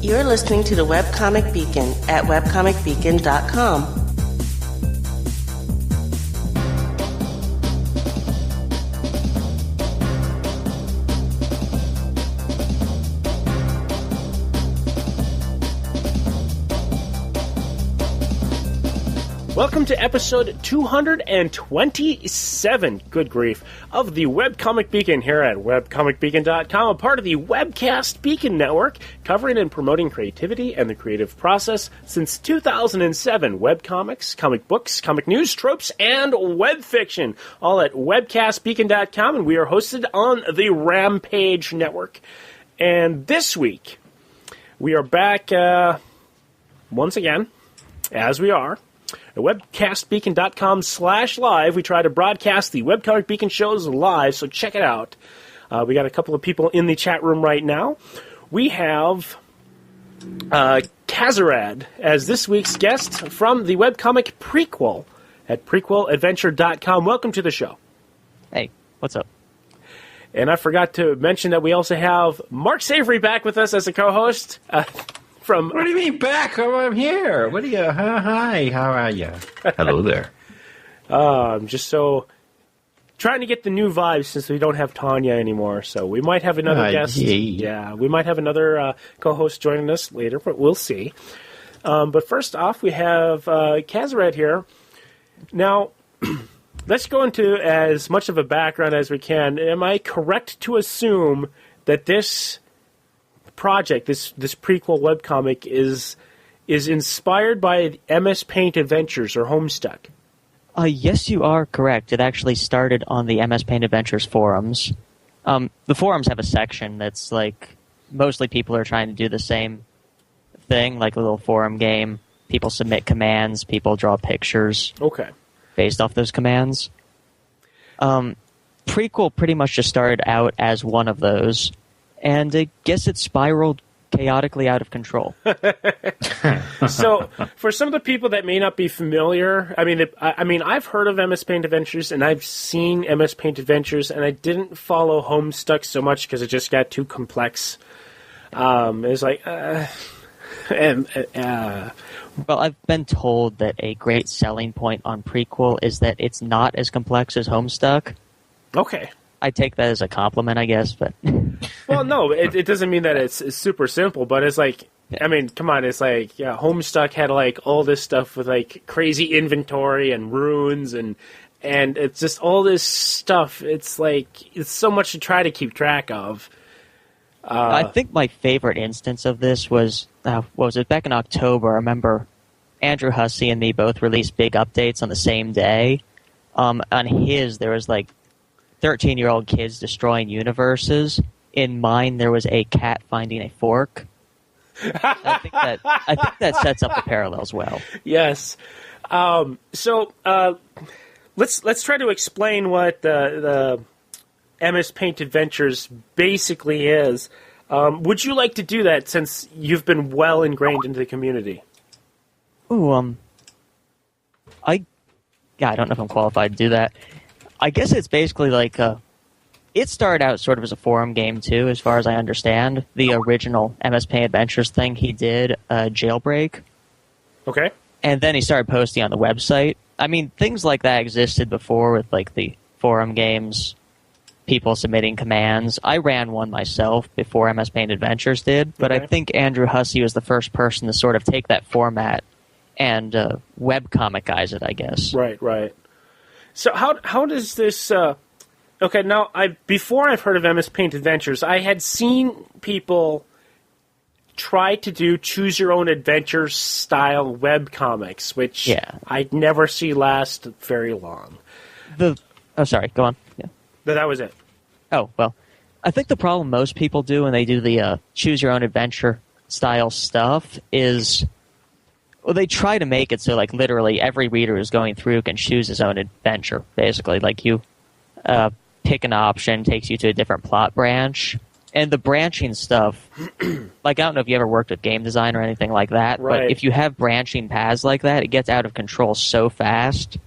You're listening to the Webcomic Beacon at webcomicbeacon.com. Welcome to episode 227, good grief, of the Webcomic Beacon here at webcomicbeacon.com, a part of the Webcast Beacon Network, covering and promoting creativity and the creative process since 2007. Webcomics, comic books, comic news, tropes, and web fiction, all at webcastbeacon.com, and we are hosted on the Rampage Network. And this week, we are back once again, as we are, at webcastbeacon.com/live. We try to broadcast the Webcomic Beacon shows live, so check it out. We got a couple of people in the chat room right now. We have Kazerad as this week's guest from the webcomic Prequel at prequeladventure.com. Welcome to the show. Hey, what's up? And I forgot to mention that we also have Mark Savory back with us as a co-host. What do you mean back? I'm here. What do you? Hi, how are you? Hello there. I'm just so trying to get the new vibes since we don't have Tanya anymore. So we might have another guest. Yeah, we might have another co-host joining us later, but we'll see. But first off, we have Kazerad here. Now, let's go into as much of a background as we can. Am I correct to assume that this project, this prequel webcomic, is inspired by MS Paint Adventures or Homestuck? Yes, you are correct. It actually started on the MS Paint Adventures forums. The forums have a section that's like, mostly people are trying to do the same thing, like a little forum game. People submit commands, people draw pictures. Okay. Based off those commands. Prequel pretty much just started out as one of those, and I guess it spiraled chaotically out of control. So, for some of the people that may not be familiar, I mean, I've heard of MS Paint Adventures, and I've seen MS Paint Adventures, and I didn't follow Homestuck so much because it just got too complex. It's like, Well, I've been told that a great selling point on Prequel is that it's not as complex as Homestuck. Okay. I take that as a compliment, I guess, but... Well, no, it doesn't mean that it's super simple, but it's like, I mean, come on, it's like, yeah, Homestuck had like all this stuff with like crazy inventory and runes and it's just all this stuff. It's like, it's so much to try to keep track of. I think my favorite instance of this was, what was it, back in October. I remember Andrew Hussey and me both released big updates on the same day. On his, there was like 13-year-old kids destroying universes. In mine, there was a cat finding a fork. I think that sets up the parallels well. Yes. So let's try to explain what the MS Paint Adventures basically is. Would you like to do that since you've been well ingrained into the community? Ooh, I don't know if I'm qualified to do that. I guess it's basically like it started out sort of as a forum game too, as far as I understand. The original MS Paint Adventures thing he did, Jailbreak. Okay. And then he started posting on the website. I mean, things like that existed before with like the forum games, people submitting commands. I ran one myself before MS Paint Adventures did, but okay. I think Andrew Hussey was the first person to sort of take that format and webcomicize it, I guess. Right. So how does this... Okay, now, before I've heard of MS Paint Adventures, I had seen people try to do choose-your-own-adventure style webcomics, which I'd never see last very long. Sorry, go on. Yeah. That was it. Oh, well, I think the problem most people do when they do the choose-your-own-adventure style stuff is... Well, they try to make it so, like, literally every reader who's going through can choose his own adventure, basically. Like, you pick an option, takes you to a different plot branch, and the branching stuff, like, I don't know if you ever worked with game design or anything like that, right. But if you have branching paths like that, it gets out of control so fast,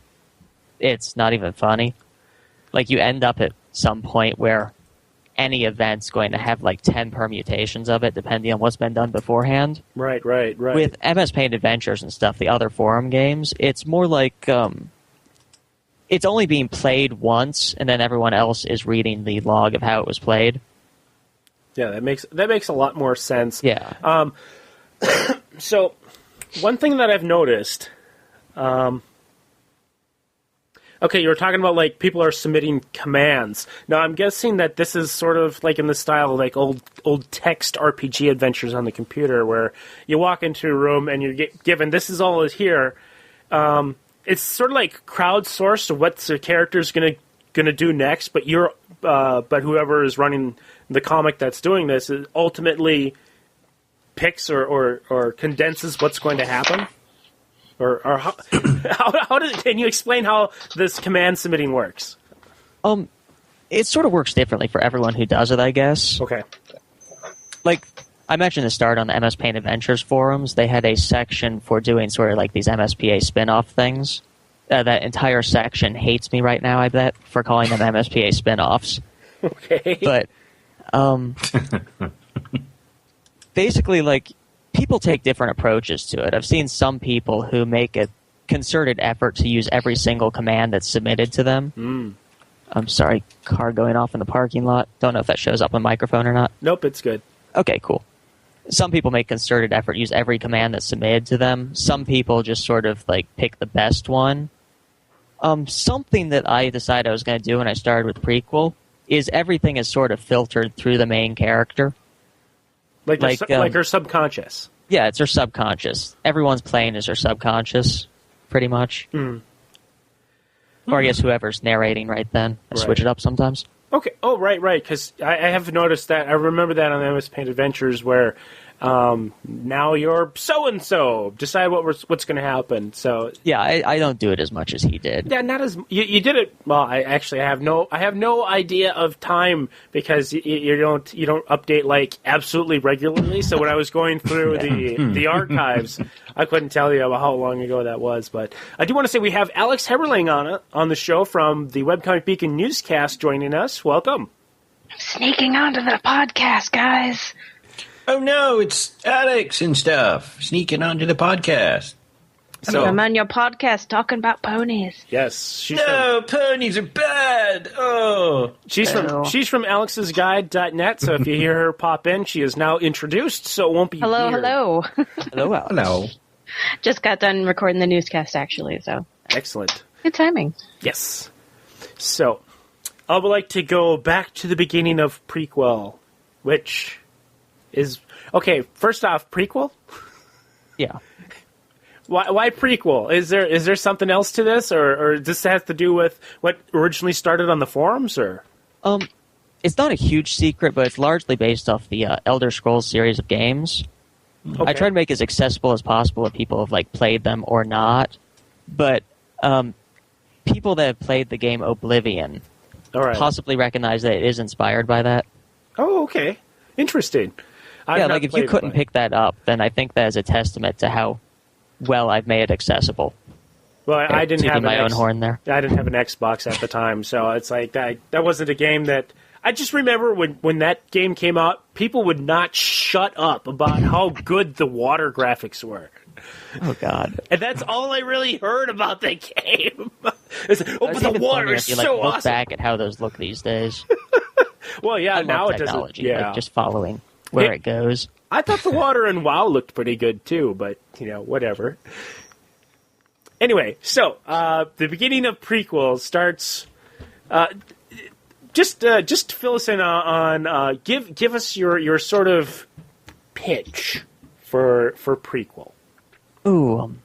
it's not even funny. Like, you end up at some point where any event's going to have like 10 permutations of it, depending on what's been done beforehand. Right. With MS Paint Adventures and stuff, the other forum games, it's more like it's only being played once, and then everyone else is reading the log of how it was played. Yeah, that makes a lot more sense. Yeah. So, one thing that I've noticed. Okay, you were talking about, like, people are submitting commands. Now, I'm guessing that this is sort of, like, in the style of, like, old text RPG adventures on the computer, where you walk into a room and you're given, this is all is here. It's sort of like crowdsourced of what the character's gonna do next, but but whoever is running the comic that's doing this ultimately picks or condenses what's going to happen. Or how can you explain how this command submitting works? It sort of works differently for everyone who does it, I guess. Okay. Like, I mentioned the start on the MS Paint Adventures forums, they had a section for doing sort of like these MSPA spin-off things. That entire section hates me right now, I bet, for calling them MSPA spin-offs. Okay. But, basically, like, people take different approaches to it. I've seen some people who make a concerted effort to use every single command that's submitted to them. I'm sorry, car going off in the parking lot. Don't know if that shows up on the microphone or not. Nope, it's good. Okay, cool. Some people make concerted effort to use every command that's submitted to them. Some people just sort of like pick the best one. Something that I decided I was going to do when I started with Prequel is everything is sort of filtered through the main character. Like her subconscious. Yeah, it's her subconscious. Everyone's playing is her subconscious, pretty much. Or I guess whoever's narrating right then. I switch it up sometimes. Okay. Oh, right. Because I have noticed that. I remember that on the MS Paint Adventures where now you're so-and-so. Decide what's going to happen. So yeah, I don't do it as much as he did. Yeah, not as you did it. Well, I have no idea of time because you don't update like absolutely regularly. So when I was going through the archives, I couldn't tell you how long ago that was. But I do want to say we have Alex Heberling on the show from the Webcomic Beacon newscast joining us. Welcome. Sneaking onto the podcast, guys. Oh no, it's Alex and stuff sneaking onto the podcast. So I'm on your podcast talking about ponies. Yes, ponies are bad. Oh, she's from alexsguide.net. So if you hear her pop in, she is now introduced. So it won't be weird. Hello. hello. Just got done recording the newscast, actually. So Excellent. good timing. Yes. So I would like to go back to the beginning of Prequel, which is okay. First off, Prequel. Yeah. Why Prequel? Is there something else to this, or does this have to do with what originally started on the forums, or? It's not a huge secret, but it's largely based off the Elder Scrolls series of games. Okay. I try to make it as accessible as possible if people have like played them or not. But people that have played the game Oblivion possibly recognize that it is inspired by that. Oh, okay, interesting. Yeah, like if you couldn't pick that up, then I think that is a testament to how well I've made it accessible. Well, I didn't have my own horn there. I didn't have an Xbox at the time, so it's like that wasn't a game that I just remember when that game came out, people would not shut up about how good the water graphics were. Oh God! And that's all I really heard about the game. But the water is so awesome. Look back at how those look these days. Well, yeah, now it doesn't. Yeah, like just following where it goes. I thought the water in WoW looked pretty good too, but whatever. Anyway, so the beginning of Prequel starts. Just fill us in on give us your sort of pitch for Prequel. Ooh,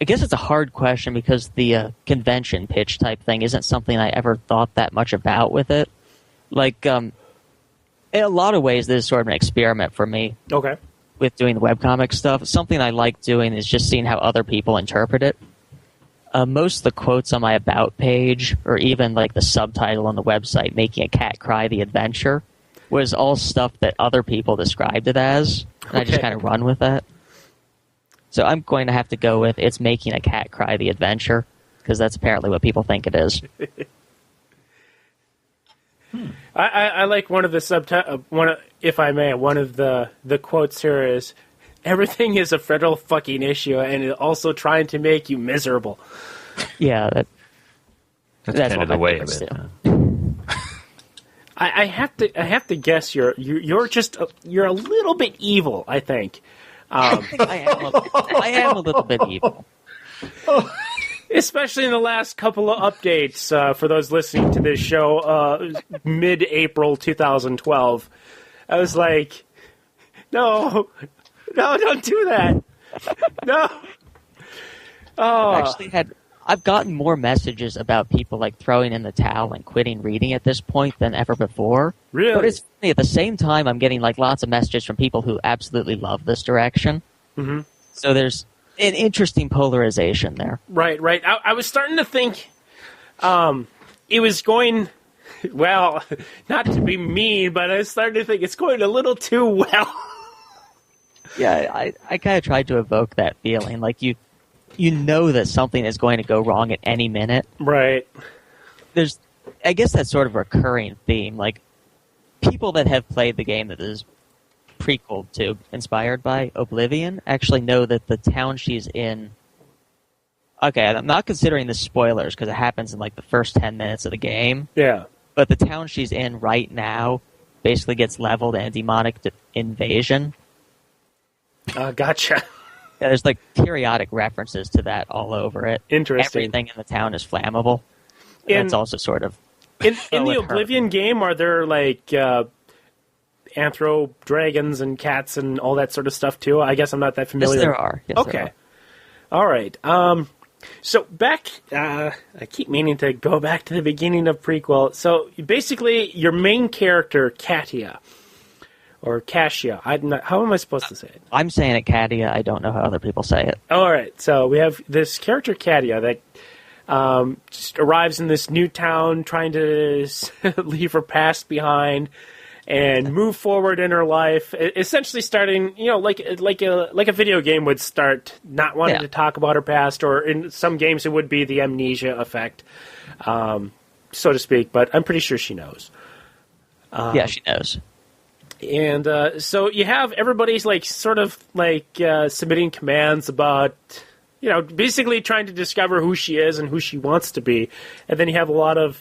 I guess it's a hard question because the convention pitch type thing isn't something I ever thought that much about with it. Like, in a lot of ways, this is sort of an experiment for me. Okay. With doing the webcomic stuff. Something I like doing is just seeing how other people interpret it. Most of the quotes on my About page, or even like the subtitle on the website, Making a Cat Cry the Adventure, was all stuff that other people described it as. And I just kind of run with that. So I'm going to have to go with It's Making a Cat Cry the Adventure, because that's apparently what people think it is. I like one of the if I may, one of the quotes here is, "Everything is a federal fucking issue, and it's also trying to make you miserable." Yeah, that's kind of the way of it. I have to guess you're a little bit evil. I think. I am a little bit evil. Especially in the last couple of updates, for those listening to this show, mid-April 2012, I was like, no, don't do that. No. Oh. I've gotten more messages about people like throwing in the towel and quitting reading at this point than ever before. Really? But it's funny, at the same time, I'm getting like lots of messages from people who absolutely love this direction. Mm-hmm. So there's an interesting polarization there. Right. I was starting to think it was going, well, not to be mean, but I was starting to think it's going a little too well. Yeah, I kind of tried to evoke that feeling. Like you know that something is going to go wrong at any minute. Right. I guess that's sort of a recurring theme. Like, people that have played the game that is prequel to, inspired by Oblivion, actually know that the town she's in... Okay, I'm not considering the spoilers, because it happens in, like, the first 10 minutes of the game. Yeah. But the town she's in right now basically gets leveled in a demonic invasion. Gotcha. Yeah, there's like periodic references to that all over it. Interesting. Everything in the town is flammable. That's also sort of in the Oblivion game. Are there like anthro dragons and cats and all that sort of stuff too? I guess I'm not that familiar. Yes, there are. Yes, okay. There are. All right. So back, I keep meaning to go back to the beginning of Prequel. So basically, your main character, Katia. Or Cassia. How am I supposed to say it? I'm saying it Katia. I don't know how other people say it. All right. So we have this character, Katia, that just arrives in this new town trying to leave her past behind and move forward in her life. Essentially starting, like a video game would start, not wanting to talk about her past, or in some games it would be the amnesia effect, so to speak. But I'm pretty sure she knows. Yeah, she knows. And so you have everybody's submitting commands about, basically trying to discover who she is and who she wants to be. And then you have a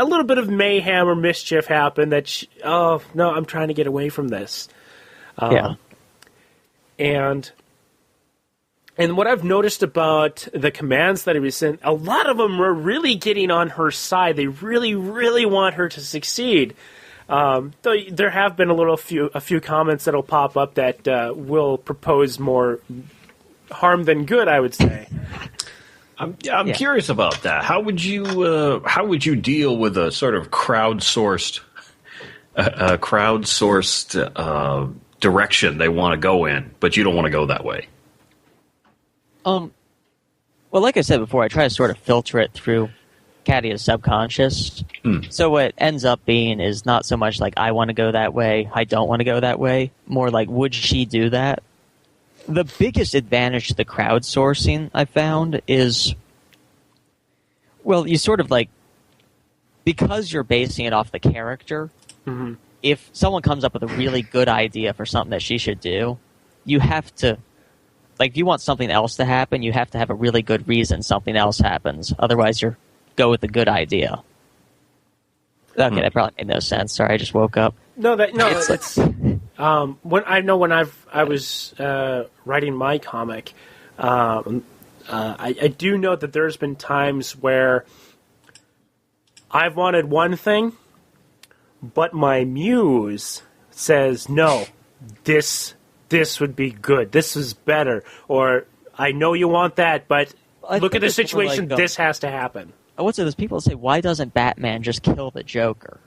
little bit of mayhem or mischief happen that, I'm trying to get away from this. Yeah. And what I've noticed about the commands that he was sent, a lot of them were really getting on her side. They really, really want her to succeed. Though there have been a few comments that'll pop up that will propose more harm than good, I would say. I'm curious about that. How would you deal with a sort of crowdsourced direction they want to go in, but you don't want to go that way? Well, like I said before, I try to sort of filter it through Katia's subconscious. So what ends up being is not so much like, I want to go that way, I don't want to go that way, more like, would she do that? The biggest advantage to the crowdsourcing I found is, well, you sort of like, because you're basing it off the character, if someone comes up with a really good idea for something that she should do, you have to, like, if you want something else to happen, you have to have a really good reason something else happens. Otherwise, you're go with a good idea. Okay, that probably made no sense. Sorry, I just woke up. It's when I was writing my comic, I do know that there's been times where I've wanted one thing, but my muse says no. This would be good. This is better. Or I know you want that, but look at the situation. Like, this has to happen. I would say there's people that say, why doesn't Batman just kill the Joker?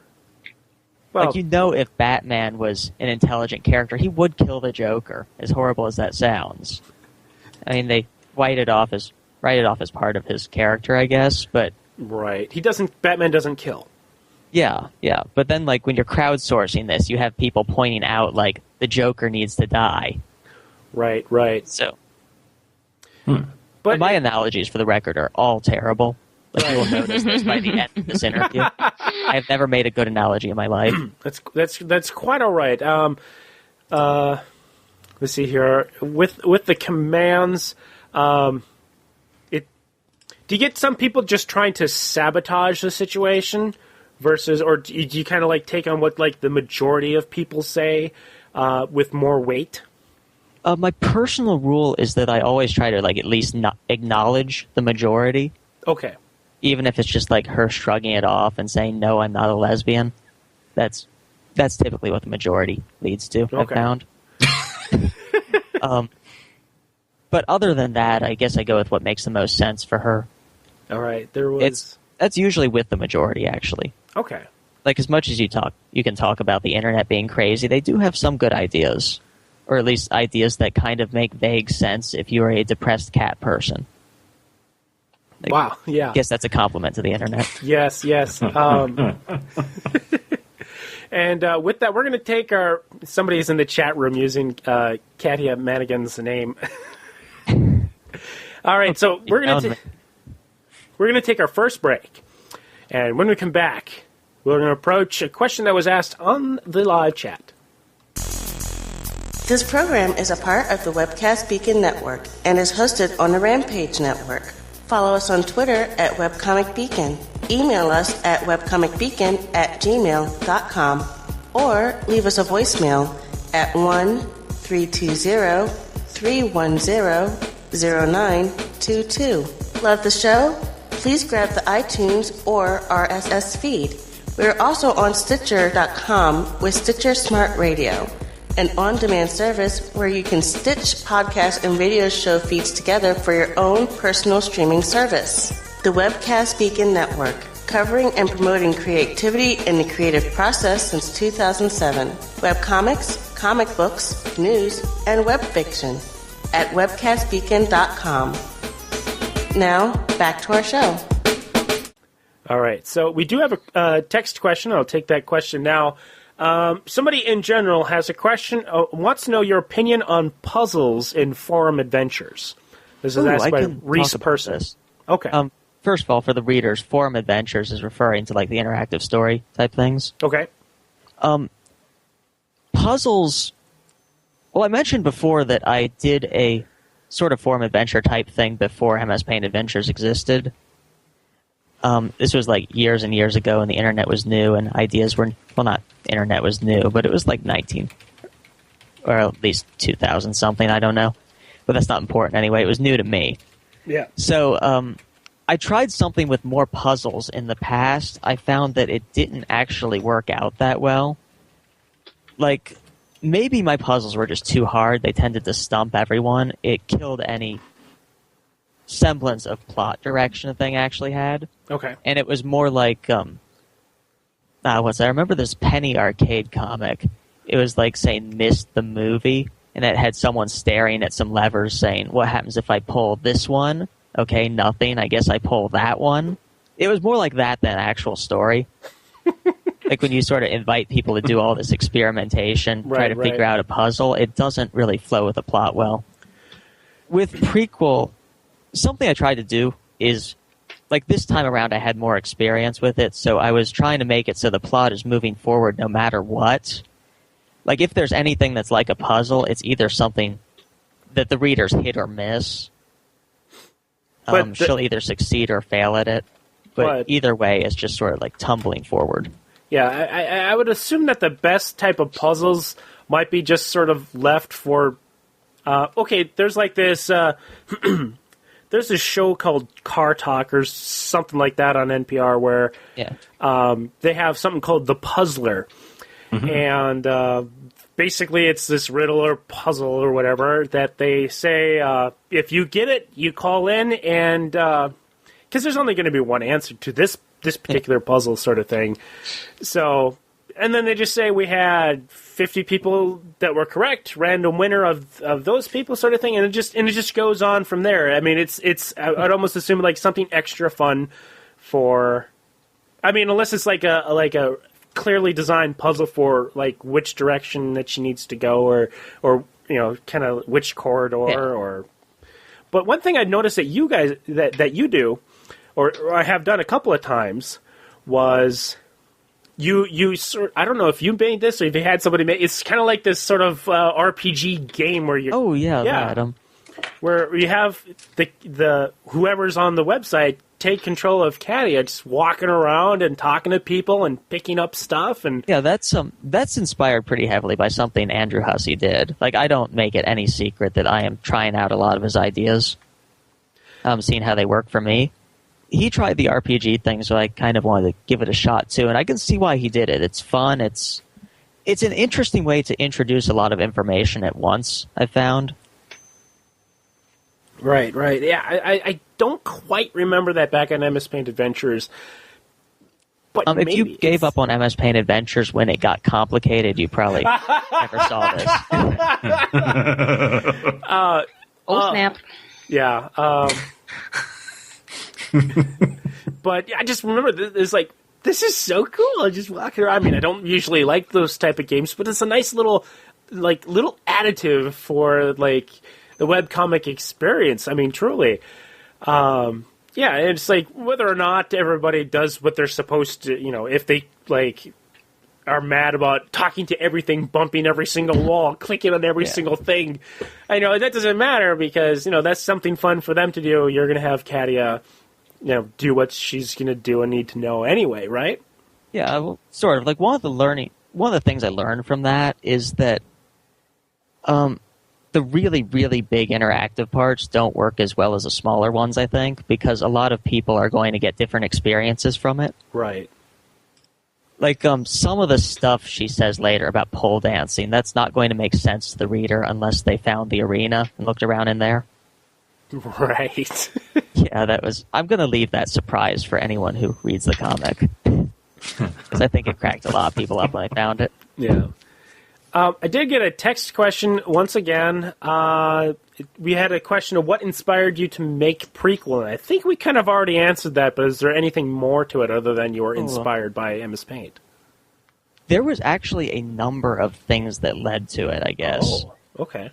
Well, like, if Batman was an intelligent character, he would kill the Joker, as horrible as that sounds. I mean, they write it off as part of his character, I guess, but... Right. Batman doesn't kill. Yeah. But then, like, when you're crowdsourcing this, you have people pointing out, like, the Joker needs to die. Right. So... But my analogies, for the record, are all terrible. Like, you will notice this by the end of this interview. I've never made a good analogy in my life. That's quite all right. Let's see here. With the commands, do you get some people just trying to sabotage the situation versus, or do you kind of like take on what like the majority of people say with more weight? My personal rule is that I always try to like at least not acknowledge the majority. Okay. Even if it's just like her shrugging it off and saying, no, I'm not a lesbian. That's typically what the majority leads to, I've found. But other than that, I guess I go with what makes the most sense for her. All right. That's usually with the majority, actually. Okay. Like, as much as you can talk about the internet being crazy, they do have some good ideas. Or at least ideas that kind of make vague sense if you are a depressed cat person. Like, wow, yeah. I guess that's a compliment to the internet. Yes. And with that, we're going to take somebody's in the chat room using Katia Madigan's name. All right, so we're going to take our first break. And when we come back, we're going to approach a question that was asked on the live chat. This program is a part of the Webcast Beacon Network and is hosted on the Rampage Network. Follow us on Twitter at Webcomic Beacon. Email us at webcomicbeacon@gmail.com or leave us a voicemail at 1-320-310-0922. Love the show? Please grab the iTunes or RSS feed. We're also on Stitcher.com with Stitcher Smart Radio, an on-demand service where you can stitch podcast and radio show feeds together for your own personal streaming service. The Webcast Beacon Network, covering and promoting creativity in the creative process since 2007. Webcomics, comic books, news, and web fiction at webcastbeacon.com. Now, back to our show. All right, so we do have a text question. I'll take that question now. Somebody in general has a question, wants to know your opinion on puzzles in forum adventures. This is asked by Reese Person. Okay. First of all, for the readers, forum adventures is referring to like the interactive story type things. Okay. Puzzles. Well, I mentioned before that I did a sort of forum adventure type thing before MS Paint Adventures existed. This was like years and years ago, and the internet was new, and ideas were, well, not internet was new, but it was like 19, or at least 2000 something, I don't know. But that's not important anyway. It was new to me. Yeah. So I tried something with more puzzles in the past. I found that it didn't actually work out that well. Like, maybe my puzzles were just too hard. They tended to stump everyone. It killed any semblance of plot direction the thing actually had. Okay. And it was more like, I remember this Penny Arcade comic. It was like saying Missed the Movie, and it had someone staring at some levers saying, what happens if I pull this one? Okay, nothing. I guess I pull that one. It was more like that than an actual story. Like when you sort of invite people to do all this experimentation, try to figure out a puzzle, it doesn't really flow with the plot well. With Prequel, something I tried to do is, like this time around I had more experience with it, so I was trying to make it so the plot is moving forward no matter what. Like if there's anything that's like a puzzle, it's either something that the readers hit or miss. She'll either succeed or fail at it. But either way, it's just sort of like tumbling forward. Yeah, I would assume that the best type of puzzles might be just sort of left for... there's like this... there's this show called Car Talk or something like that on NPR where they have something called The Puzzler. Mm-hmm. And basically it's this riddle or puzzle or whatever that they say, if you get it, you call in and... because there's only going to be one answer to this particular puzzle sort of thing. So, and then they just say we had 50 people that were correct, random winner of those people sort of thing, and it just goes on from there. I mean, I'd almost assume like something extra fun for, I mean, unless it's like a clearly designed puzzle for like which direction that she needs to go or you know, kind of which corridor or. But one thing I noticed that you guys that you do, or I have done a couple of times, was I don't know if you made this or if you had somebody make. It's kind of like this sort of RPG game where you. Oh yeah, Adam. Where you have the whoever's on the website take control of Katia, just walking around and talking to people and picking up stuff and. Yeah, that's inspired pretty heavily by something Andrew Hussey did. Like, I don't make it any secret that I am trying out a lot of his ideas, seeing how they work for me. He tried the RPG thing, so I kind of wanted to give it a shot too, and I can see why he did it. It's fun. It's an interesting way to introduce a lot of information at once, I found. Right. Yeah, I don't quite remember that back on MS Paint Adventures. But if you gave up on MS Paint Adventures when it got complicated, you probably never saw this. Snap. Yeah. But I just remember this is so cool. I just walking around. I mean, I don't usually like those type of games, but it's a nice little additive for the webcomic experience. I mean, truly. Yeah, it's like whether or not everybody does what they're supposed to, if they are mad about talking to everything, bumping every single wall, clicking on every single thing. I know that doesn't matter because, that's something fun for them to do. You're going to have Katia, do what she's going to do and need to know anyway, right? Yeah, well, sort of. Like one of the things I learned from that is that the really, really big interactive parts don't work as well as the smaller ones, I think, because a lot of people are going to get different experiences from it. Right. Like, some of the stuff she says later about pole dancing, that's not going to make sense to the reader unless they found the arena and looked around in there. Right. Yeah, I'm going to leave that surprise for anyone who reads the comic. Because I think it cracked a lot of people up when I found it. Yeah. I did get a text question once again. We had a question of what inspired you to make Prequel, and I think we kind of already answered that, but is there anything more to it other than you were inspired by MS Paint? There was actually a number of things that led to it, I guess. Oh, okay.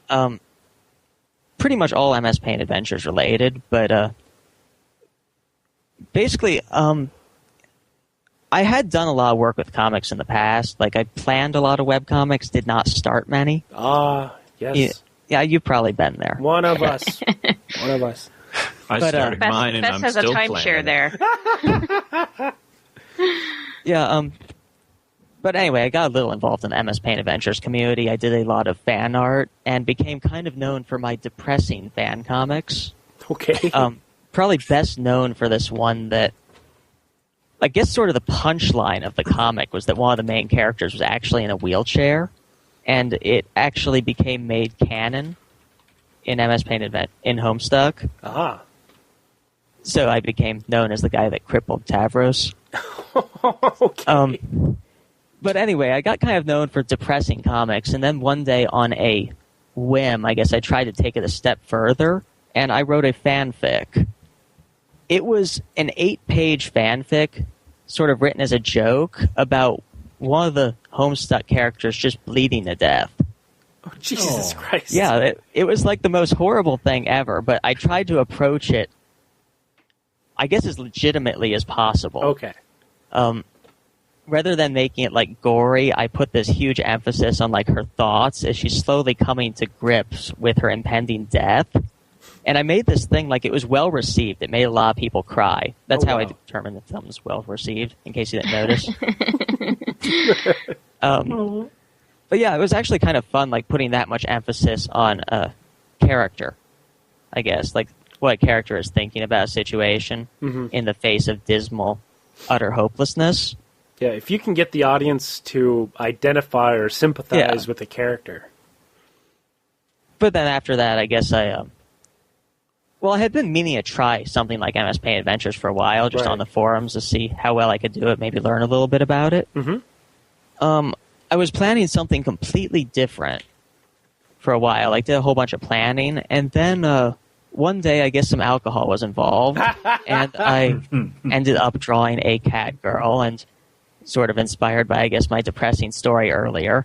Pretty much all MS Paint Adventures related, but basically, I had done a lot of work with comics in the past. Like, I planned a lot of webcomics, did not start many. Yes. Yeah, you've probably been there. One of us. One of us. I started mine, and Bess I'm has still a timeshare there. Yeah, but anyway, I got a little involved in the MS Paint Adventures community. I did a lot of fan art and became kind of known for my depressing fan comics. Okay. Probably best known for this one that, I guess sort of the punchline of the comic was that one of the main characters was actually in a wheelchair, and it actually became made canon in MS Paint in Homestuck. Ah. So I became known as the guy that crippled Tavros. Okay. But anyway, I got kind of known for depressing comics, and then one day on a whim, I guess I tried to take it a step further, and I wrote a fanfic. It was an 8-page fanfic, sort of written as a joke, about one of the Homestuck characters just bleeding to death. Oh, Jesus Christ. Yeah, it was like the most horrible thing ever, but I tried to approach it, I guess, as legitimately as possible. Okay. Rather than making it like gory, I put this huge emphasis on like her thoughts as she's slowly coming to grips with her impending death. And I made this thing like it was well received. It made a lot of people cry. That's how I determined if something was well received, in case you didn't notice. But yeah, it was actually kind of fun, like putting that much emphasis on a character, I guess, like what a character is thinking about a situation in the face of dismal, utter hopelessness. Yeah, if you can get the audience to identify or sympathize with the character. But then after that, I guess I had been meaning to try something like MS Paint Adventures for a while, just on the forums to see how well I could do it, maybe learn a little bit about it. I was planning something completely different for a while. I did a whole bunch of planning, and then one day I guess some alcohol was involved, and I ended up drawing a cat girl, and sort of inspired by, I guess, my depressing story earlier.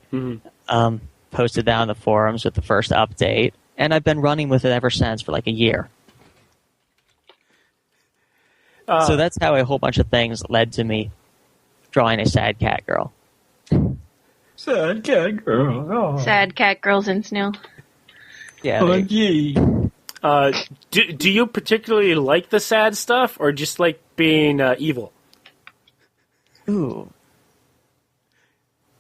Posted that on the forums with the first update, and I've been running with it ever since for like a year. So that's how a whole bunch of things led to me drawing a sad cat girl. Sad cat girl. Oh. Sad cat girls in snow. Yeah. Oh, yay. Do you particularly like the sad stuff, or just like being evil? Ooh.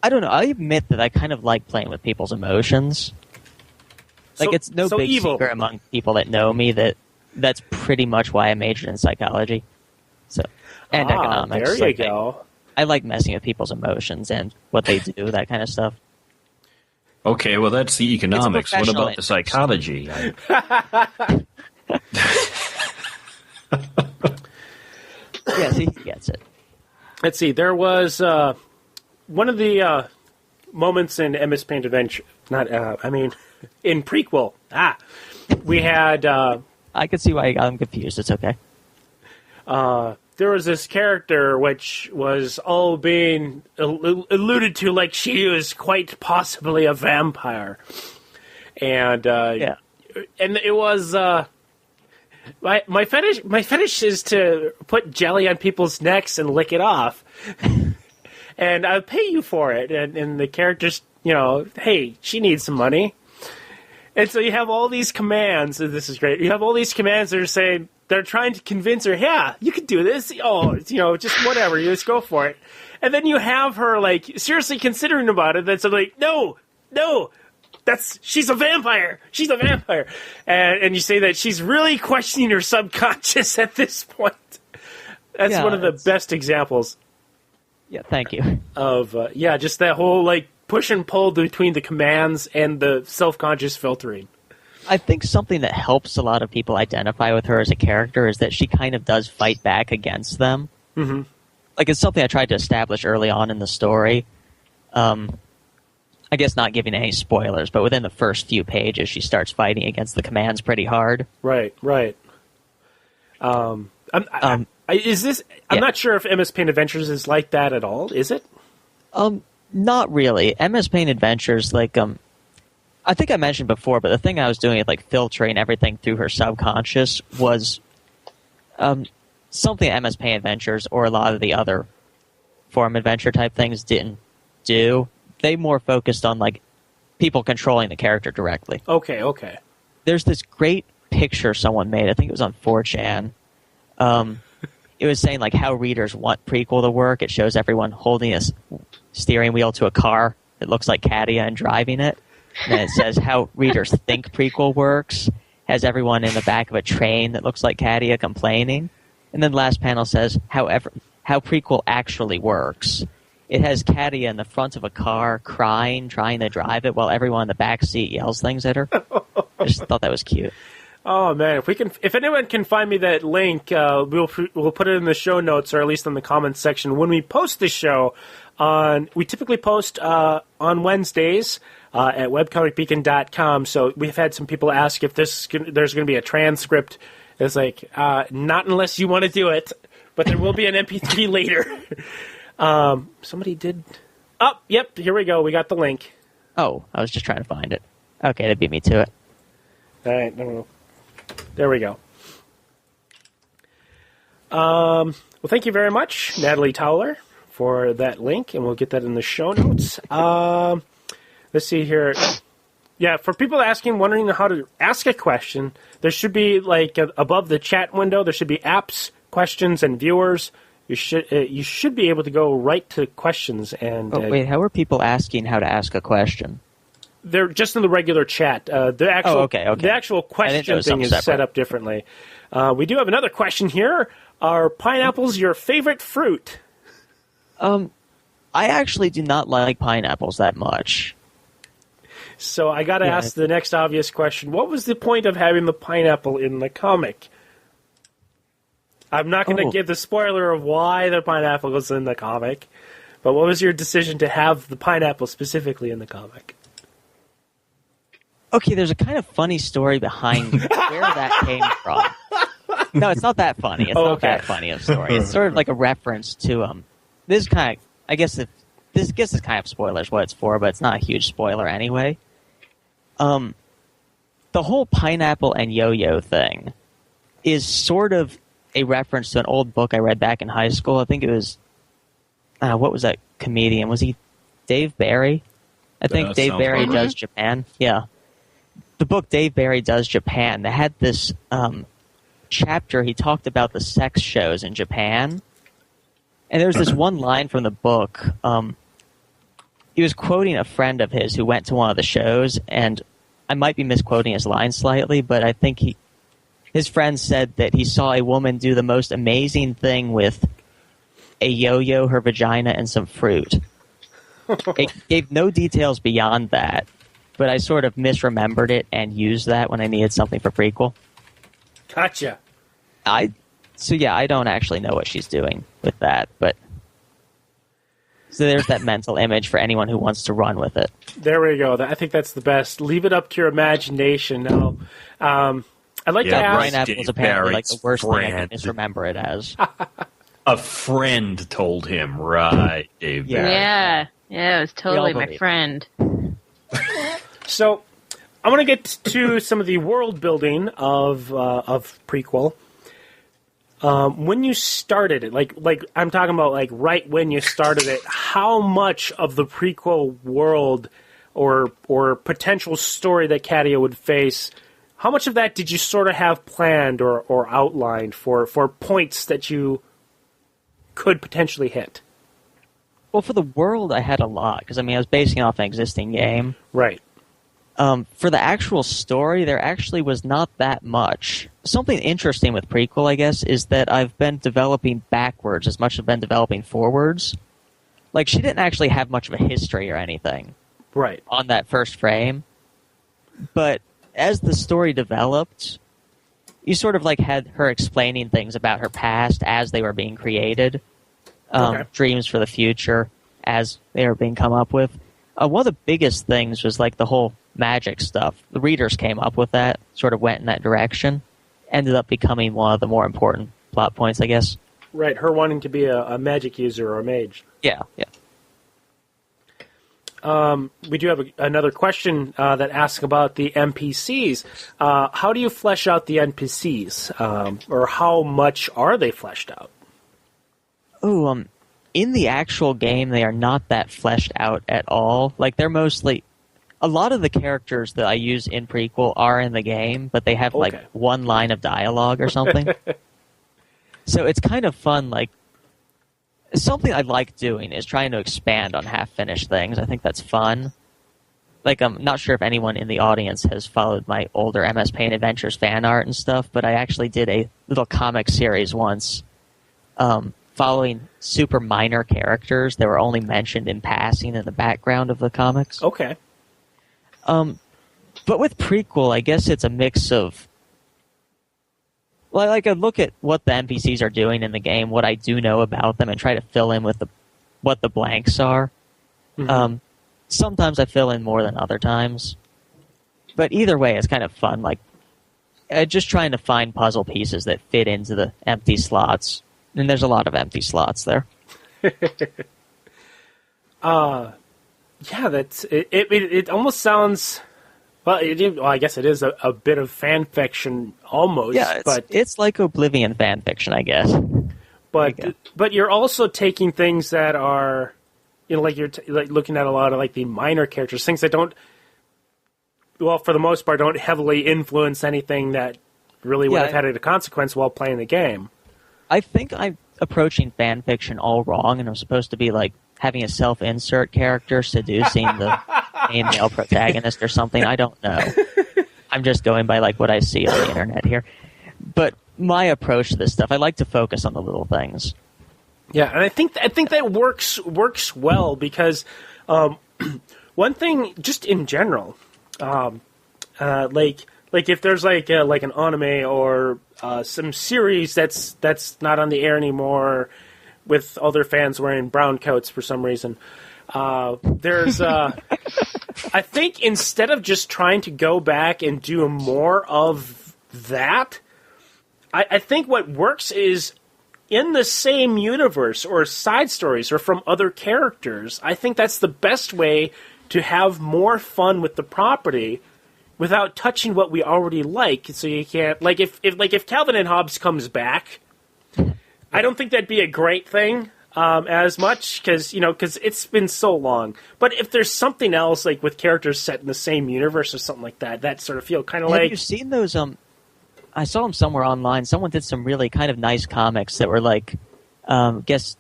I don't know. I admit that I kind of like playing with people's emotions. Like, it's no big secret among people that know me that's pretty much why I majored in psychology. So, and economics. There you go. I like messing with people's emotions and what they do, that kind of stuff. Okay, well, that's the economics. What about the psychology? Yes, he gets it. Let's see. There was one of the moments in MS Paint Adventure. In Prequel. We had. I could see why you got him confused. It's okay. There was this character which was being alluded to like she was quite possibly a vampire, and and it was my fetish. My fetish is to put jelly on people's necks and lick it off, and I'll pay you for it. And the character's, hey, she needs some money, and so you have all these commands. And this is great. You have all these commands that are saying. They're trying to convince her, yeah, you can do this. Oh, just whatever. You just go for it. And then you have her, like, seriously considering about it. That's like, no, she's a vampire. She's a vampire. And you say that she's really questioning her subconscious at this point. That's one of the best examples. Yeah, thank you. Of, just that whole, like, push and pull between the commands and the self-conscious filtering. I think something that helps a lot of people identify with her as a character is that she kind of does fight back against them. Mm-hmm. Like, it's something I tried to establish early on in the story. I guess not giving any spoilers, but within the first few pages, she starts fighting against the commands pretty hard. Right. I'm not sure if MS Paint Adventures is like that at all. Is it? Not really. MS Paint Adventures, like, I think I mentioned before, but the thing I was doing with, like, filtering everything through her subconscious was something MS Paint Adventures or a lot of the other forum adventure type things didn't do. They more focused on, like, people controlling the character directly. Okay. There's this great picture someone made. I think it was on 4chan. It was saying, like, how readers want Prequel to work. It shows everyone holding a steering wheel to a car that looks like Katia and driving it. And then it says how readers think Prequel works. Has everyone in the back of a train that looks like Katia complaining. And then the last panel says how Prequel actually works. It has Katia in the front of a car crying, trying to drive it, while everyone in the back seat yells things at her. I just thought that was cute. Oh man, if anyone can find me that link, we'll put it in the show notes, or at least in the comments section when we post the show. We typically post on Wednesdays at webcomicbeacon.com. So we've had some people ask if there's going to be a transcript. It's like, not unless you want to do it, but there will be an MP3 later. Somebody did. Oh, yep, here we go. We got the link. Oh, I was just trying to find it. Okay, that beat me to it. All right, there we go. Well, thank you very much, Natalie Towler, for that link, and we'll get that in the show notes. Let's see here. Yeah, for people wondering how to ask a question, there should be, like, above the chat window, there should be apps, questions, and viewers. You should be able to go right to questions. And wait, how are people asking how to ask a question? They're just in the regular chat. The actual question thing is set up differently. We do have another question here. Are pineapples your favorite fruit? I actually do not like pineapples that much. So I got to ask the next obvious question. What was the point of having the pineapple in the comic? I'm not going to give the spoiler of why the pineapple was in the comic, but what was your decision to have the pineapple specifically in the comic? Okay, there's a kind of funny story behind where that came from. No, it's not that funny. It's not that funny of a story. It's sort of like a reference to this is kind of, I guess this is kind of spoilers what it's for, but it's not a huge spoiler anyway. The whole pineapple and yo-yo thing is sort of a reference to an old book I read back in high school. I think it was what was that comedian? Was he Dave Barry? I think Dave Barry does Japan. Yeah. The book Dave Barry Does Japan, they had this chapter, he talked about the sex shows in Japan. And there's this one line from the book. He was quoting a friend of his who went to one of the shows, and I might be misquoting his line slightly, but I think his friend said that he saw a woman do the most amazing thing with a yo-yo, her vagina, and some fruit. It gave no details beyond that, but I sort of misremembered it and used that when I needed something for prequel. Gotcha. So yeah, I don't actually know what she's doing with that, but so there's that mental image for anyone who wants to run with it. There we go. I think that's the best. Leave it up to your imagination. Now, I'd like to ask... Pineapple is apparently like the worst thing I can misremember it as. A friend told him, right, Dave Barry. Yeah, it was totally my friend. So, I want to get to some of the world building of Prequel. When you started it, like I'm talking about, like right when you started it, how much of the Prequel world or potential story that Cadia would face, how much of that did you sort of have planned or outlined for points that you could potentially hit? Well, for the world, I had a lot, because I was basing it off an existing game. Right. For the actual story, there actually was not that much. Something interesting with Prequel, I guess, is that I've been developing backwards as much as I've been developing forwards. Like, she didn't actually have much of a history or anything. Right. On that first frame. But as the story developed, you sort of like had her explaining things about her past as they were being created. Dreams for the future as they were being come up with. One of the biggest things was like the whole magic stuff. The readers came up with that, sort of went in that direction. Ended up becoming one of the more important plot points, I guess. Right, her wanting to be a magic user or a mage. Yeah. We do have another question that asks about the NPCs. How do you flesh out the NPCs? Or how much are they fleshed out? In the actual game, they are not that fleshed out at all. Like, they're mostly... A lot of the characters that I use in Prequel are in the game, but they have, like, one line of dialogue or something. So it's kind of fun, like... Something I like doing is trying to expand on half-finished things. I think that's fun. Like, I'm not sure if anyone in the audience has followed my older MS Paint Adventures fan art and stuff, but I actually did a little comic series once following super minor characters that were only mentioned in passing in the background of the comics. Okay. But with Prequel, I guess it's a mix of... Well, like, I look at what the NPCs are doing in the game, what I do know about them, and try to fill in with what the blanks are. Mm-hmm. Sometimes I fill in more than other times. But either way, it's kind of fun. Like, just trying to find puzzle pieces that fit into the empty slots. And there's a lot of empty slots there. Yeah, that's it. It almost sounds... Well, I guess it is a bit of fan fiction almost. Yeah, it's like Oblivion fan fiction, I guess. But you're also taking things that are, like you're like looking at a lot of like the minor characters, things that don't, well, for the most part, don't heavily influence anything that really would have had a consequence while playing the game. I think I'm approaching fan fiction all wrong, and I'm supposed to be like having a self-insert character seducing the main male protagonist or something. I don't know. I'm just going by like what I see on the internet here. But my approach to this stuff, I like to focus on the little things. Yeah, and I think that works well because one thing, just in general, like if there's like an anime or some series that's not on the air anymore, with other fans wearing brown coats for some reason. There's, I think instead of just trying to go back and do more of that, I think what works is in the same universe or side stories or from other characters. I think that's the best way to have more fun with the property without touching what we already like. So you can't, like if Calvin and Hobbes comes back, I don't think that'd be a great thing. as much because it's been so long. But if there's something else like with characters set in the same universe or something like that, that sort of feel kind of like. Have you seen those? I saw them somewhere online. Someone did some really kind of nice comics that were like, I guess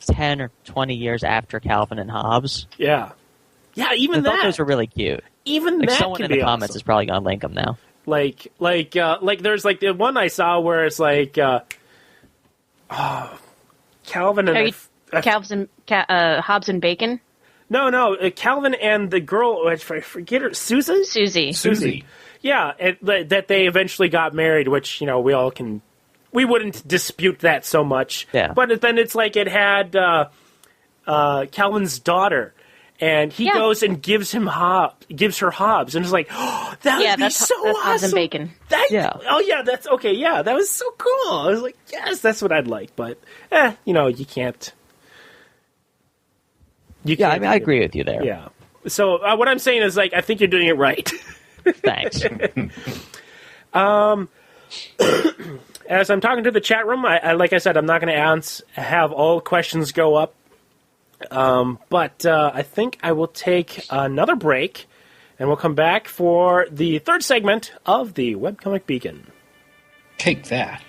10 or 20 years after Calvin and Hobbes. Yeah. Yeah, even I thought those were really cute. Even like that someone can in the be comments awesome. is probably going to link them now. Like there's like the one I saw where it's like Calvin and Hobbs and Bacon? No, Calvin and the girl, I forget her, Susie. Yeah, that they eventually got married, which we wouldn't dispute that so much. Yeah. But then it's like it had Calvin's daughter. And he goes and gives her Hobbs, and it's like, oh, that would be so awesome. Hobbs and Bacon. Oh yeah, that's okay. Yeah, that was so cool. I was like, yes, that's what I'd like. But you can't. I agree with you there. Yeah. So what I'm saying is, like, I think you're doing it right. Thanks. As I'm talking to the chat room, I like I said, I'm not going to have all questions go up. But I think I will take another break, and we'll come back for the third segment of the Webcomic Beacon. Take that.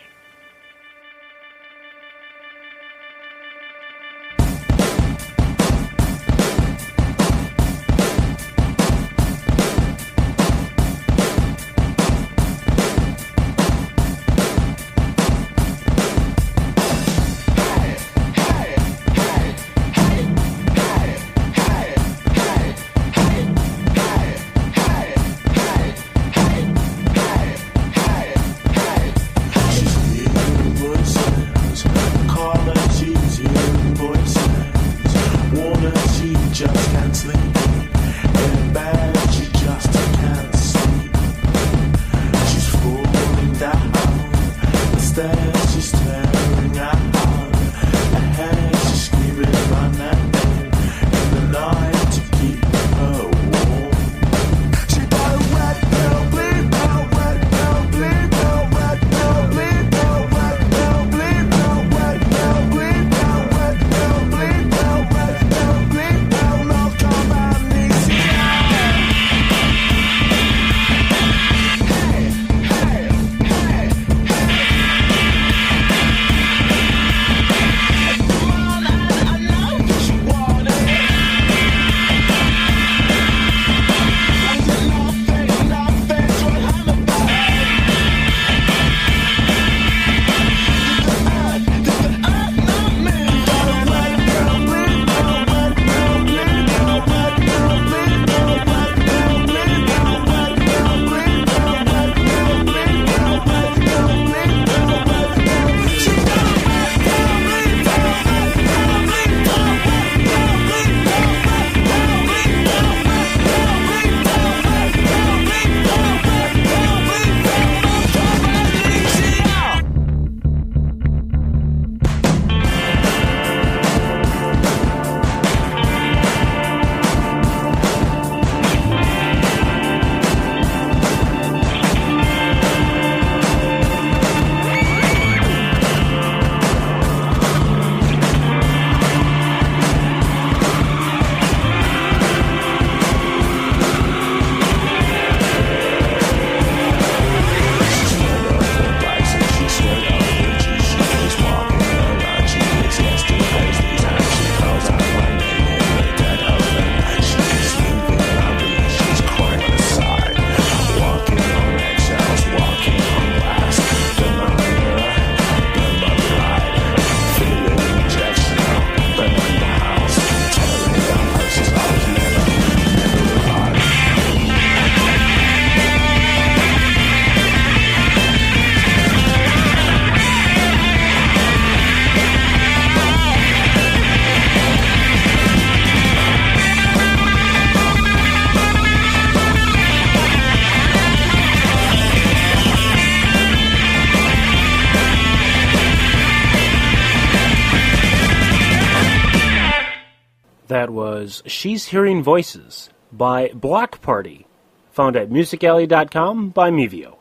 That was She's Hearing Voices by Block Party, found at musicalley.com by Mevio.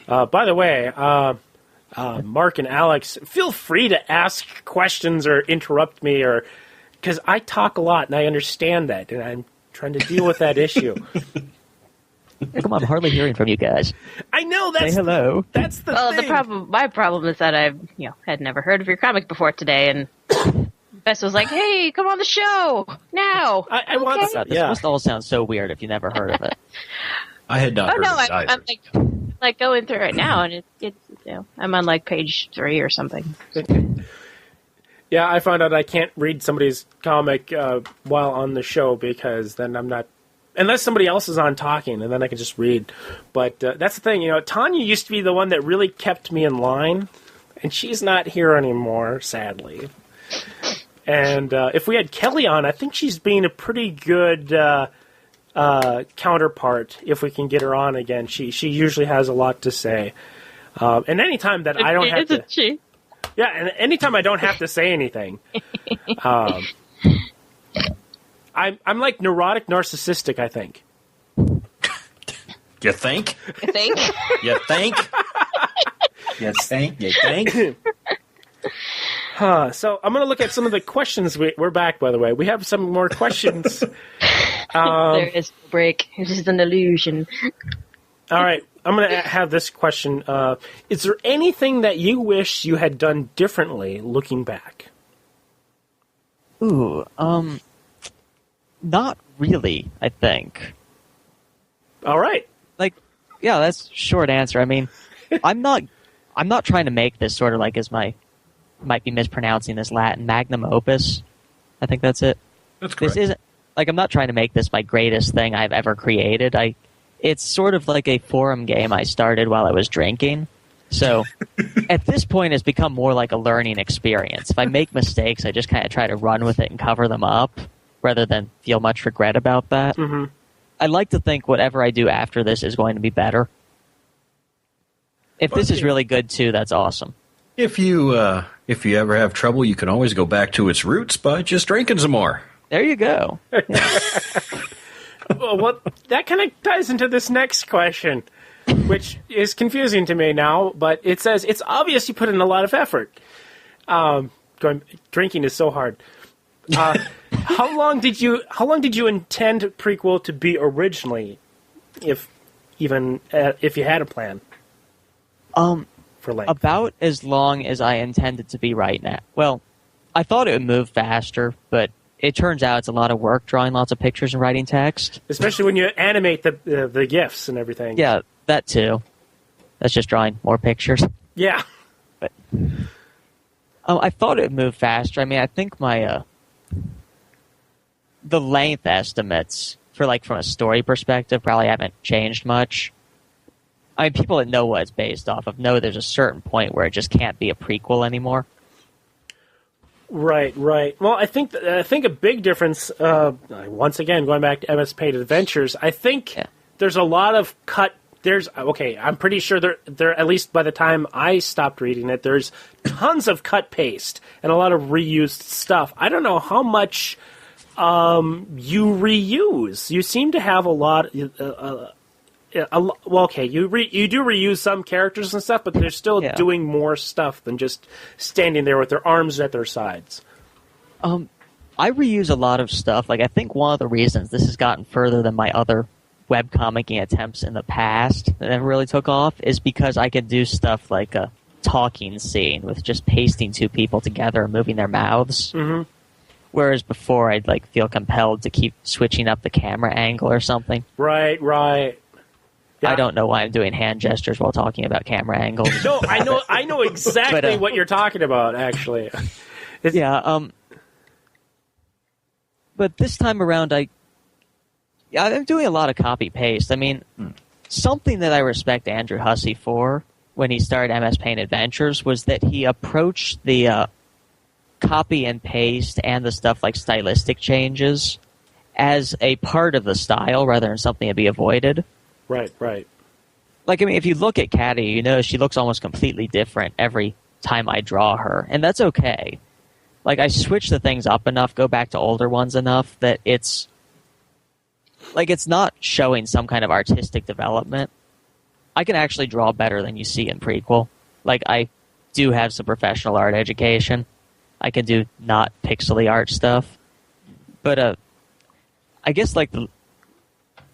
By the way, Mark and Alex, feel free to ask questions or interrupt me, or because I talk a lot and I understand that, and I'm trying to deal with that issue. Come on, I'm hardly hearing from you guys. I know that's Say hello. That's the thing. My problem is that I had never heard of your comic before today, and Bess was like, "Hey, come on the show now." I want This must all sound so weird if you never heard of it. I had not heard of it either. I'm like going through it now, and it's I'm on like page 3 or something. Yeah, I found out I can't read somebody's comic while on the show because then I'm not. Unless somebody else is on talking, and then I can just read. But that's the thing, Tanya used to be the one that really kept me in line, and she's not here anymore, sadly. And if we had Kelly on, I think she's being a pretty good counterpart if we can get her on again. She usually has a lot to say. And anytime that I don't have to... Isn't she? Yeah, and anytime I don't have to say anything... I'm like neurotic narcissistic, I think. You think? You think? You think? You think? You think? So I'm going to look at some of the questions. We're back, by the way. We have some more questions. There is no break. It is an illusion. All right. I'm going to have this question. Is there anything that you wish you had done differently looking back? Ooh, not really, I think. All right. Yeah, that's short answer. I mean, I'm not trying to make this sort of like might be mispronouncing this Latin magnum opus. I think that's it. That's correct. This isn't I'm not trying to make this my greatest thing I've ever created. It's sort of like a forum game I started while I was drinking. So at this point, it's become more like a learning experience. If I make mistakes, I just kind of try to run with it and cover them up rather than feel much regret about that. Mm-hmm. I like to think whatever I do after this is going to be better. If this is really good, too, that's awesome. If you ever have trouble, you can always go back to its roots by just drinking some more. There you go. Well, that kind of ties into this next question, which is confusing to me now, but it says, it's obvious you put in a lot of effort. Drinking is so hard. How long did you intend Prequel to be originally, if you had a plan? For length? About as long as I intended to be right now. Well, I thought it would move faster, but it turns out it's a lot of work drawing lots of pictures and writing text. Especially when you animate the GIFs and everything. Yeah, that too. That's just drawing more pictures. Yeah. But I thought it would move faster. I mean, I think my the length estimates for from a story perspective probably haven't changed much. I mean, people that know what it's based off of know there's a certain point where it just can't be a prequel anymore. Right. Well, I think a big difference. Once again, going back to MS Paint Adventures, I think there's a lot of cut. I'm pretty sure there at least by the time I stopped reading it, there's tons of cut paste and a lot of reused stuff. I don't know how much you reuse. You seem to have a lot. You do reuse some characters and stuff, but they're still doing more stuff than just standing there with their arms at their sides. I reuse a lot of stuff. I think one of the reasons this has gotten further than my other webcomicking attempts in the past that never really took off is because I could do stuff like a talking scene with just pasting two people together and moving their mouths. Mm-hmm. Whereas before, I'd feel compelled to keep switching up the camera angle or something. Right. Yeah. I don't know why I'm doing hand gestures while talking about camera angles. No, I know exactly what you're talking about, actually. But this time around, I'm doing a lot of copy-paste. I mean, something that I respect Andrew Hussey for when he started MS Paint Adventures was that he approached the copy and paste and the stuff like stylistic changes as a part of the style rather than something to be avoided. Right. If you look at Caddy, she looks almost completely different every time I draw her, and that's okay. I switch the things up enough, go back to older ones enough that it's not showing some kind of artistic development. I can actually draw better than you see in Prequel. do have some professional art education. I can do not pixely art stuff. But I guess like the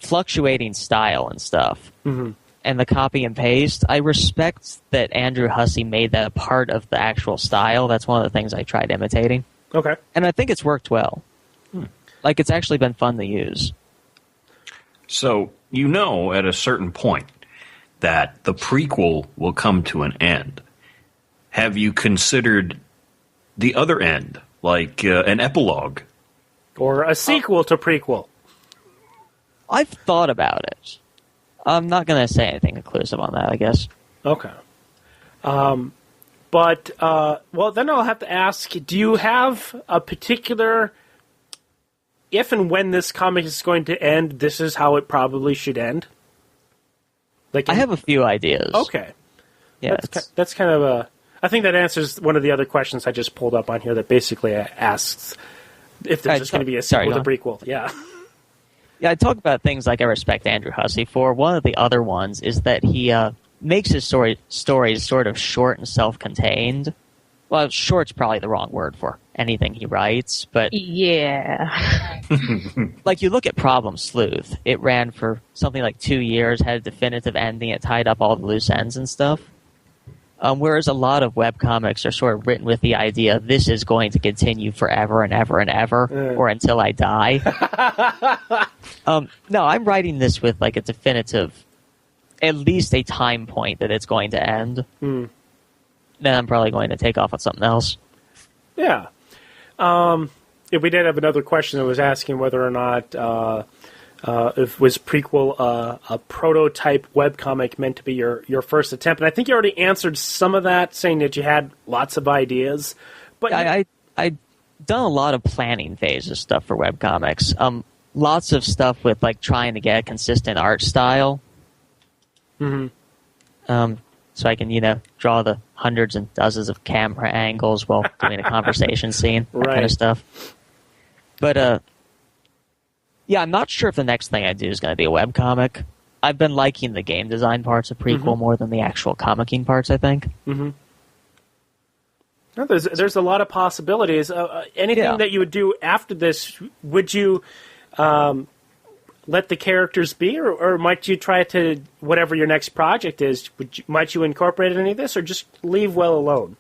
fluctuating style and stuff and the copy and paste, I respect that Andrew Hussey made that a part of the actual style. That's one of the things I tried imitating. Okay. And I think it's worked well. Like, it's actually been fun to use. So, at a certain point that the prequel will come to an end. Have you considered the other end, like an epilogue? Or a sequel to prequel? I've thought about it. I'm not going to say anything conclusive on that, I guess. Okay. But then I'll have to ask, do you have a particular, if and when this comic is going to end, this is how it probably should end? Like, I have a few ideas. Okay. Yeah, that's kind of a... I think that answers one of the other questions I just pulled up on here that basically asks if there's just going to be a sequel to prequel. Yeah. Yeah, I talk about things like I respect Andrew Hussey for. One of the other ones is that he makes his stories sort of short and self-contained. Well, short's probably the wrong word for anything he writes, but... Yeah. Like, you look at Problem Sleuth. It ran for something like 2 years, had a definitive ending, it tied up all the loose ends and stuff. Whereas a lot of webcomics are sort of written with the idea, this is going to continue forever and ever and ever, or until I die. No, I'm writing this with like a definitive, at least a time point that it's going to end. Then I'm probably going to take off on something else. Yeah. If we did have another question that was asking whether or not if was Prequel a prototype webcomic meant to be your first attempt. And I think you already answered some of that, saying that you had lots of ideas. But I done a lot of planning phases stuff for webcomics. Lots of stuff with like trying to get a consistent art style. So I can, draw the hundreds and dozens of camera angles while doing a conversation scene, that kind of stuff. But, yeah, I'm not sure if the next thing I do is going to be a webcomic. I've been liking the game design parts of Prequel more than the actual comicking parts, I think. No, there's a lot of possibilities. Anything that you would do after this, would you let the characters be, or might you try to, whatever your next project is, might you incorporate any of this, or just leave well alone?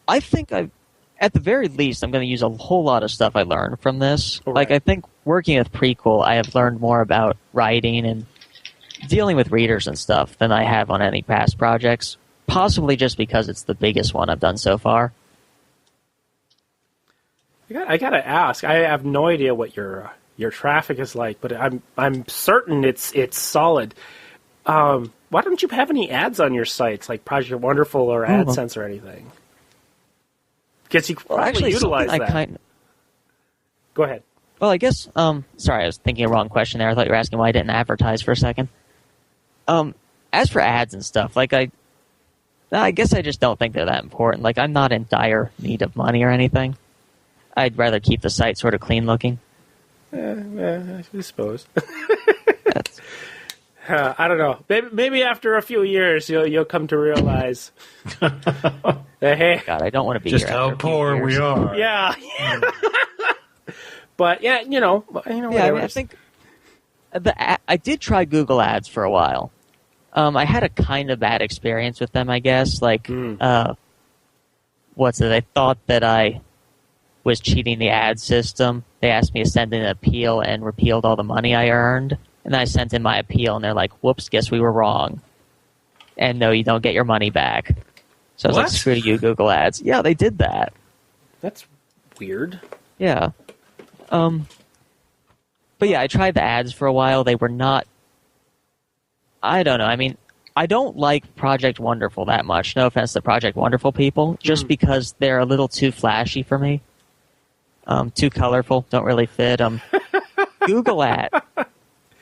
I think at the very least, I'm going to use a whole lot of stuff I learned from this. Right. Like, I think working with Prequel, I have learned more about writing and dealing with readers and stuff than I have on any past projects. Possibly just because it's the biggest one I've done so far. I gotta ask. I have no idea what your traffic is like, but I'm certain it's solid. Why don't you have any ads on your sites, like Project Wonderful or AdSense or anything? Because you probably utilize that. Go ahead. Well, I guess. Sorry, I was thinking a wrong question there. I thought you were asking why I didn't advertise for a second. As for ads and stuff, like I guess I just don't think they're that important. Like, I'm not in dire need of money or anything. I'd rather keep the site sort of clean looking. I suppose. I don't know. Maybe after a few years, you'll come to realize. Hey, God, I don't want to be just here how poor we are. Yeah. But yeah, Yeah, I think I did try Google Ads for a while. I had a kind of bad experience with them, I guess. Like, what's it? I thought that I was cheating the ad system. They asked me to send in an appeal and repealed all the money I earned. And then I sent in my appeal, and they're like, whoops, guess we were wrong. And no, you don't get your money back. So I was like, screw you, Google Ads. Yeah, they did that. That's weird. Yeah. But yeah, I tried the ads for a while. They were not... I don't know. I mean, I don't like Project Wonderful that much. No offense to Project Wonderful people. Just because they're a little too flashy for me. Too colorful. Don't really fit. Google Ads.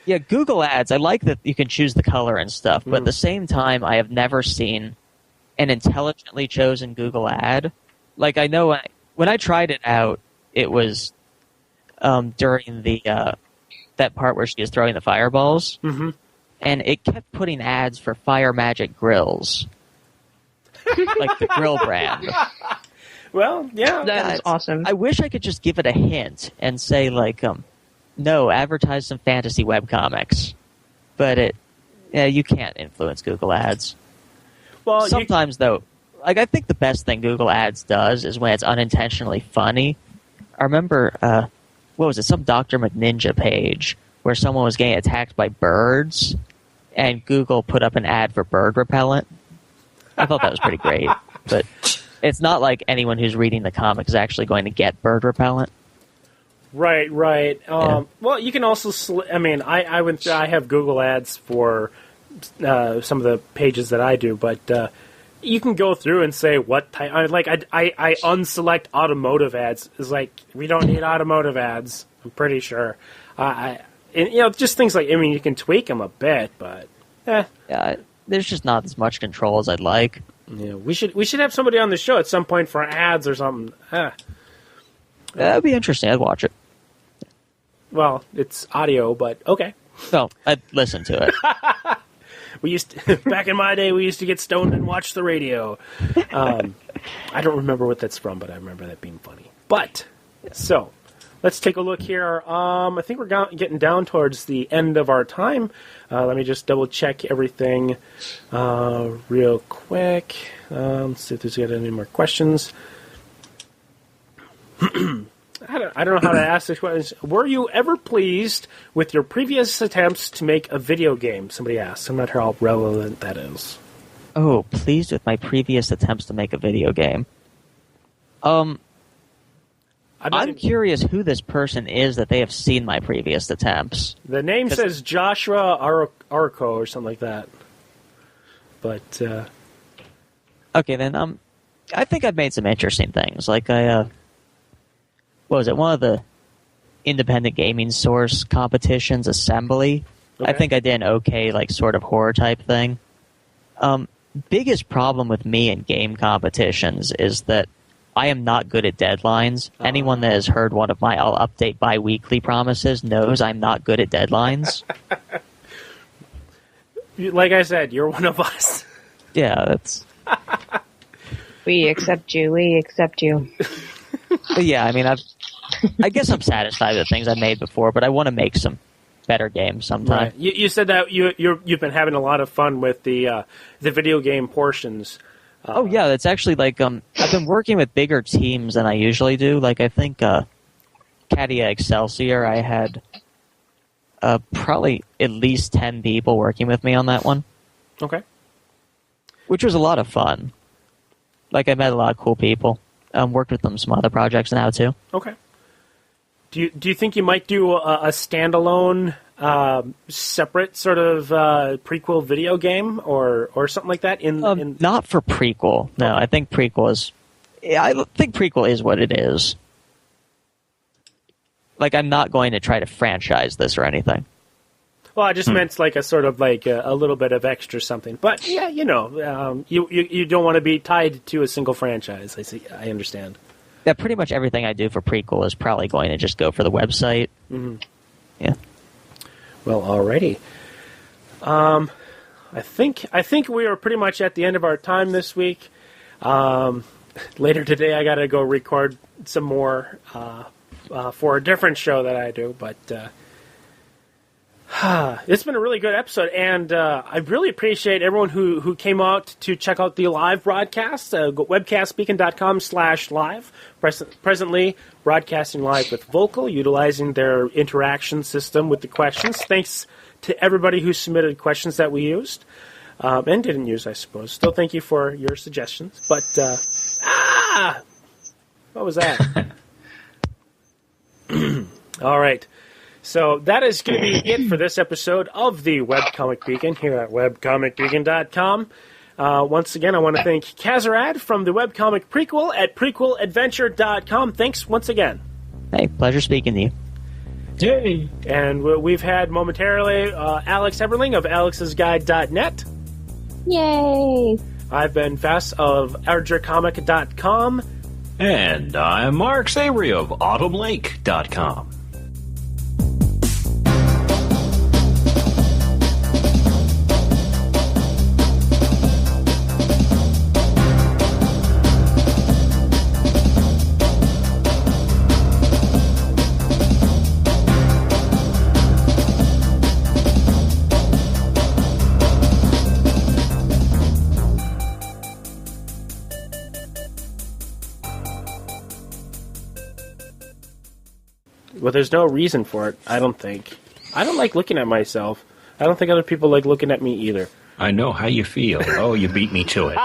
Yeah, Google Ads, I like that you can choose the color and stuff, but at the same time, I have never seen an intelligently chosen Google ad. Like, I know when I tried it out, it was during the that part where she was throwing the fireballs, and it kept putting ads for Fire Magic grills. like the grill brand. Well, yeah. That is awesome. I wish I could just give it a hint and say, like, no, advertise some fantasy webcomics. But you can't influence Google Ads. Well, sometimes, though, like, I think the best thing Google Ads does is when it's unintentionally funny. I remember, what was it, some Dr. McNinja page where someone was getting attacked by birds, and Google put up an ad for bird repellent. I thought that was pretty great. But it's not like anyone who's reading the comic is actually going to get bird repellent. Right. Well, you can also. I went through. I have Google Ads for some of the pages that I do, but you can go through and say what type. I unselect automotive ads. It's like we don't need automotive ads. I'm pretty sure. Just things like. You can tweak them a bit, but yeah, there's just not as much control as I'd like. Yeah, we should have somebody on the show at some point for ads or something. That'd be interesting. I'd watch it. Well, it's audio, but okay. No, I'd listen to it. We used to, back in my day, we used to get stoned and watch the radio. I don't remember what that's from, but I remember that being funny. But so let's take a look here. I think we're getting down towards the end of our time. Let me just double check everything real quick. Let's see if there's got any more questions. I don't know how to ask this question. Were you ever pleased with your previous attempts to make a video game? Somebody asked. I'm not sure how relevant that is. Oh, pleased with my previous attempts to make a video game. I'm curious who this person is that they have seen my previous attempts. The name says Joshua Arco or something like that. But okay, then I think I've made some interesting things. Like what was it? One of the independent gaming source competitions, Assembly. Okay. I think I did an okay, like, sort of horror type thing. Biggest problem with me in game competitions is that I am not good at deadlines. Anyone that has heard one of my I'll update bi-weekly promises knows I'm not good at deadlines. Like I said, you're one of us. Yeah, that's... We accept you. We accept you. But yeah, I guess I'm satisfied with things I made before, but I want to make some better games sometime. Right. You said that you've been having a lot of fun with the video game portions. Oh yeah, that's actually like I've been working with bigger teams than I usually do. Like I think Cadia Excelsior, I had probably at least 10 people working with me on that one. Okay. Which was a lot of fun. Like I met a lot of cool people. Worked with them some other projects now too. Okay. Do you think you might do a standalone, separate sort of prequel video game or something like that? Not for prequel. No, okay. I think prequel is what it is. Like I'm not going to try to franchise this or anything. Well, I just meant like a sort of like a little bit of extra something. But yeah, you don't want to be tied to a single franchise. I understand. Yeah, pretty much everything I do for prequel is probably going to just go for the website. Mm-hmm. Yeah. Well, alrighty. I think we are pretty much at the end of our time this week. Later today, I got to go record some more for a different show that I do, but. It's been a really good episode, and I really appreciate everyone who came out to check out the live broadcast. Go webcastbeacon.com/live. Presently broadcasting live with Vocal, utilizing their interaction system with the questions. Thanks to everybody who submitted questions that we used and didn't use, I suppose. Still, thank you for your suggestions. But what was that? All right. So that is going to be it for this episode of the Webcomic Beacon here at webcomicbeacon.com. Once again, I want to thank Kazerad from the Webcomic Prequel at prequeladventure.com. Thanks once again. Hey, pleasure speaking to you. Yay! And we've had momentarily Alex Eberling of alexsguide.net. Yay! I've been Fess of argercomic.com. And I'm Mark Savory of autumnlake.com. Well, there's no reason for it, I don't think. I don't like looking at myself. I don't think other people like looking at me either. I know how you feel. Oh, you beat me to it.